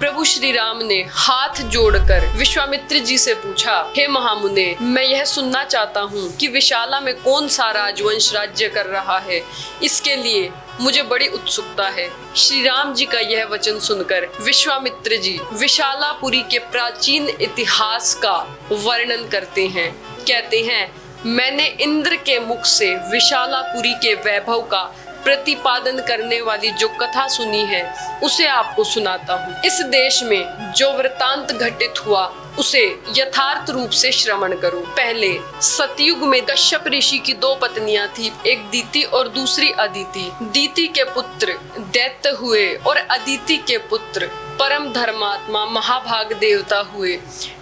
प्रभु श्री राम ने हाथ जोड़कर विश्वामित्र जी से पूछा, हे महामुने, मैं यह सुनना चाहता हूँ कि विशाला में कौन सा राजवंश राज्य कर रहा है। इसके लिए मुझे बड़ी उत्सुकता है। श्री राम जी का यह वचन सुनकर विश्वामित्र जी विशालापुरी के प्राचीन इतिहास का वर्णन करते हैं। कहते हैं, मैंने इंद्र के मुख से विशालापुरी के वैभव का प्रतिपादन करने वाली जो कथा सुनी है उसे आपको सुनाता हूँ। इस देश में जो वृतांत घटित हुआ उसे यथार्थ रूप से श्रवण करो। पहले सतयुग में कश्यप ऋषि की दो पत्नियां थी, एक दीति और दूसरी अदिति। दीति के पुत्र दैत्य हुए और अदिति के पुत्र परम धर्मात्मा महाभाग देवता हुए।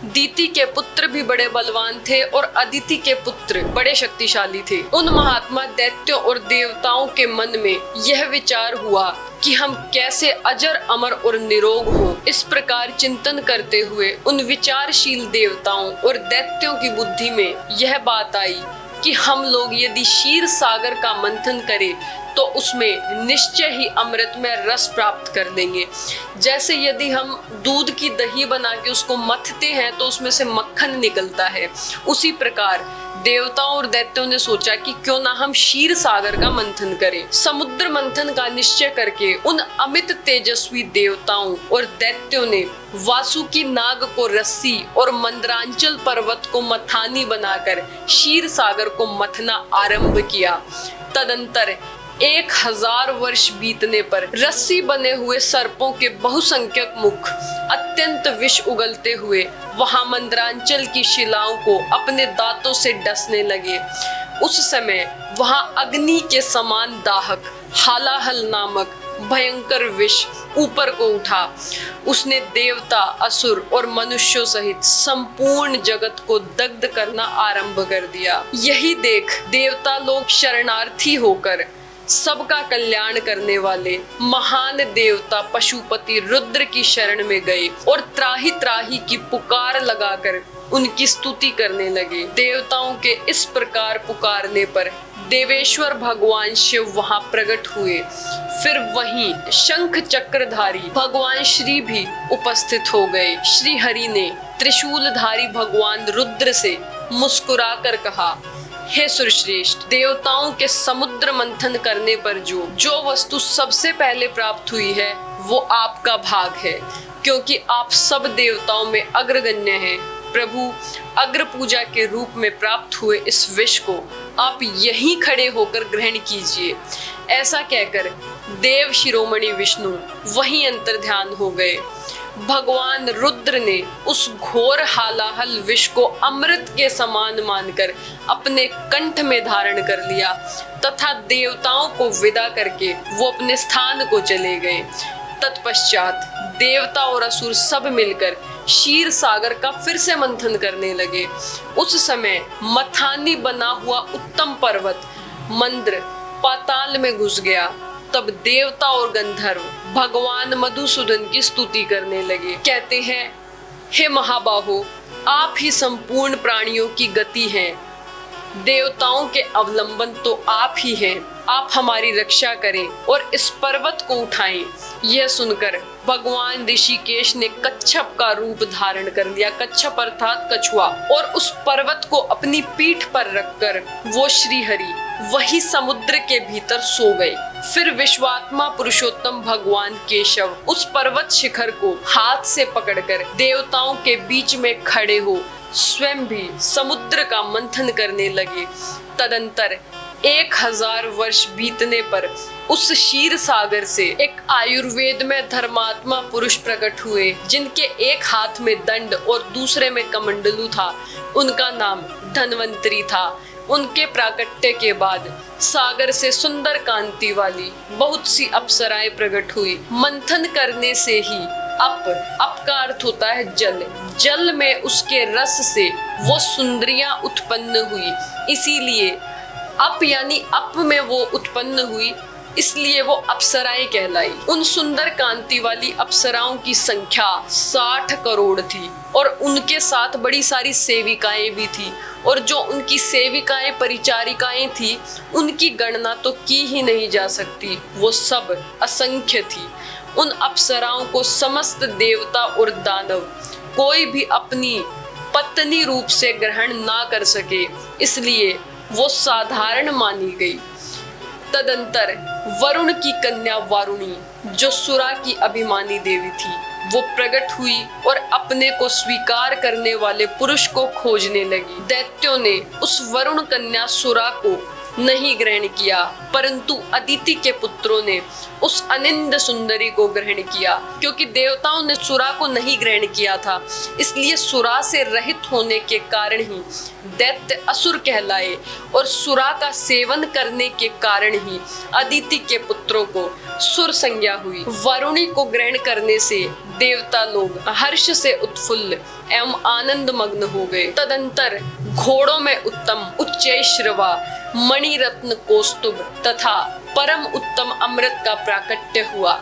दीति के पुत्र भी बड़े बलवान थे और अदिति के पुत्र बड़े शक्तिशाली थे। उन महात्मा दैत्यों और देवताओं के मन में यह विचार हुआ कि हम कैसे अजर अमर और निरोग हों। इस प्रकार चिंतन करते हुए उन विचारशील देवताओं और दैत्यों की बुद्धि में यह बात आई कि हम लोग यदि क्षीर सागर का मंथन करें तो उसमें निश्चय ही अमृत में रस प्राप्त कर लेंगे। जैसे यदि हम दूध की दही बना के उसको मथते हैं तो उसमें से मक्खन निकलता है, उसी प्रकार देवताओं और दैत्यों ने सोचा कि क्यों ना हम क्षीर सागर का मंथन करें। समुद्र मंथन का निश्चय करके उन अमित तेजस्वी देवताओं और दैत्यों ने वासुकी नाग को रस्सी और मंदरांचल पर्वत को मथानी बनाकर क्षीर सागर को मथना आरंभ किया। तदंतर 1000 वर्ष बीतने पर रस्सी बने हुए सर्पों के बहुसंख्यक मुख अत्यंत विष उगलते हुए वहां मंदरांचल की शिलाओं को अपने दांतों से डसने लगे। उस समय वहां अग्नि के समान दाहक हालाहल नामक भयंकर विष ऊपर को उठा। उसने देवता, असुर और मनुष्यों सहित संपूर्ण जगत को दग्ध करना आरंभ कर दिया। यही देख देवता लोग शरणार्थी होकर सबका कल्याण करने वाले महान देवता पशुपति रुद्र की शरण में गए और त्राही त्राही की पुकार लगाकर उनकी स्तुति करने लगे। देवताओं के इस प्रकार पुकारने पर देवेश्वर भगवान शिव वहां प्रकट हुए। फिर वहीं शंख चक्रधारी भगवान श्री भी उपस्थित हो गए। श्री हरि ने त्रिशूलधारी भगवान रुद्र से मुस्कुराकर कहा, हे सुरश्रेष्ठ, देवताओं के समुद्र मंथन करने पर जो वस्तु सबसे पहले प्राप्त हुई है वो आपका भाग है, क्योंकि आप सब देवताओं में अग्रगण्य हैं। प्रभु, अग्र पूजा के रूप में प्राप्त हुए इस विष को आप यहीं खड़े होकर ग्रहण कीजिए। ऐसा कहकर देव शिरोमणि विष्णु वहीं अंतर्ध्यान हो गए। भगवान रुद्र ने उस घोर हालाहल विष को अमृत के समान मानकर अपने कंठ में धारण कर लिया तथा देवताओं को विदा करके वो अपने स्थान को चले गए। तत्पश्चात देवता और असुर सब मिलकर क्षीर सागर का फिर से मंथन करने लगे। उस समय मथानी बना हुआ उत्तम पर्वत मंद्र पाताल में घुस गया। तब देवता और गंधर्व भगवान मधुसूदन की स्तुति करने लगे। कहते हैं, हे महाबाहो, आप ही संपूर्ण प्राणियों की गति हैं। देवताओं के अवलंबन तो आप ही हैं। आप हमारी रक्षा करें और इस पर्वत को उठाएं। यह सुनकर भगवान ऋषिकेश ने कच्छप का रूप धारण कर लिया। कच्छप अर्थात कछुआ। और उस पर्वत को अपनी पीठ पर रखकर वो श्री हरि वही समुद्र के भीतर सो गए। फिर विश्वात्मा पुरुषोत्तम भगवान केशव उस पर्वत शिखर को हाथ से पकड़कर देवताओं के बीच में खड़े हो स्वयं भी समुद्र का मंथन करने लगे। तदंतर 1000 वर्ष बीतने पर उस क्षीर सागर से एक आयुर्वेद में धर्मात्मा पुरुष प्रकट हुए, जिनके एक हाथ में दंड और दूसरे में कमंडलू था। उनका नाम धन्वंतरी था। उनके प्राकट्य के बाद सागर से सुंदर कांति वाली बहुत सी अप्सराएं प्रकट हुई। मंथन करने से ही अप का अर्थ होता है जल। जल में उसके रस से वो सुंदरियां उत्पन्न हुई, इसीलिए अप यानी अप में वो उत्पन्न हुई, इसलिए वो अप्सराएं कहलाई। उन सुंदर कांति वाली अप्सराओं की संख्या 60 करोड़ थी और उनके साथ बड़ी सारी सेविकाएं भी थी। और जो उनकी सेविकाएं परिचारिकाएं थी उनकी गणना तो की ही नहीं जा सकती, वो सब असंख्य थी। उन अप्सराओं को समस्त देवता और दानव कोई भी अपनी पत्नी रूप से ग्रहण ना कर सके, इसलिए वो साधारण मानी गई। तदंतर वरुण की कन्या वारुणी, जो सुरा की अभिमानी देवी थी, वो प्रकट हुई और अपने को स्वीकार करने वाले पुरुष को खोजने लगी। दैत्यों ने उस वरुण कन्या सुरा को नहीं ग्रहण किया, परंतु अदिति के पुत्रों ने उस अनिंद सुंदरी को ग्रहण किया। क्योंकि देवताओं ने सुरा को नहीं ग्रहण किया था, इसलिए सुरा से रहित होने के कारण ही दैत्य असुर कहलाए, और सुरा का सेवन करने के कारण ही अदिति के पुत्रों को सुर संज्ञा हुई। वरुणी को ग्रहण करने से देवता लोग हर्ष से उत्फुल्ल एवं आनंद मग्न हो गए। तदंतर घोड़ों में उत्तम उच्चैश्रवा मणि रत्न कौस्तुभ तथा परम उत्तम अमृत का प्राकट्य हुआ।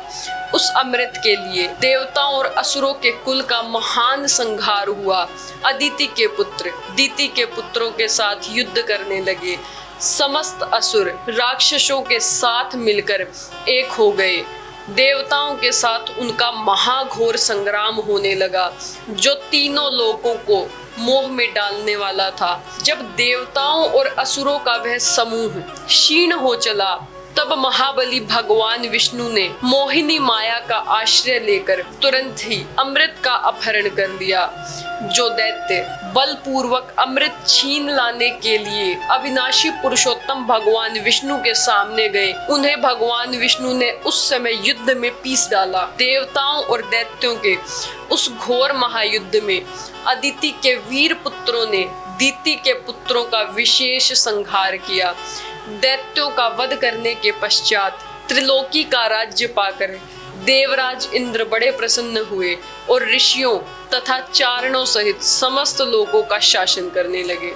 उस अमृत के लिए देवताओं और असुरों के कुल का महान संहार हुआ। अदिति के पुत्र दिति के पुत्रों के साथ युद्ध करने लगे। समस्त असुर राक्षसों के साथ मिलकर एक हो गए। देवताओं के साथ उनका महाघोर संग्राम होने लगा, जो तीनों लोकों को मोह में डालने वाला था। जब देवताओं और असुरों का वह समूह क्षीण हो चला, तब महाबली भगवान विष्णु ने मोहिनी माया का आश्रय लेकर तुरंत ही अमृत का अपहरण कर लिया। जो दैत्य बलपूर्वक अमृत छीन लाने के लिए अविनाशी पुरुषोत्तम भगवान विष्णु के सामने गए, उन्हें भगवान विष्णु ने उस समय युद्ध में पीस डाला। देवताओं और दैत्यों के उस घोर महायुद्ध में अदिति के वीर पुत्रों ने दिति के पुत्रों का विशेष संहार किया। दैत्यों का वध करने के पश्चात त्रिलोकी का राज्य पाकर देवराज इंद्र बड़े प्रसन्न हुए और ऋषियों तथा चारणों सहित समस्त लोगों का शासन करने लगे।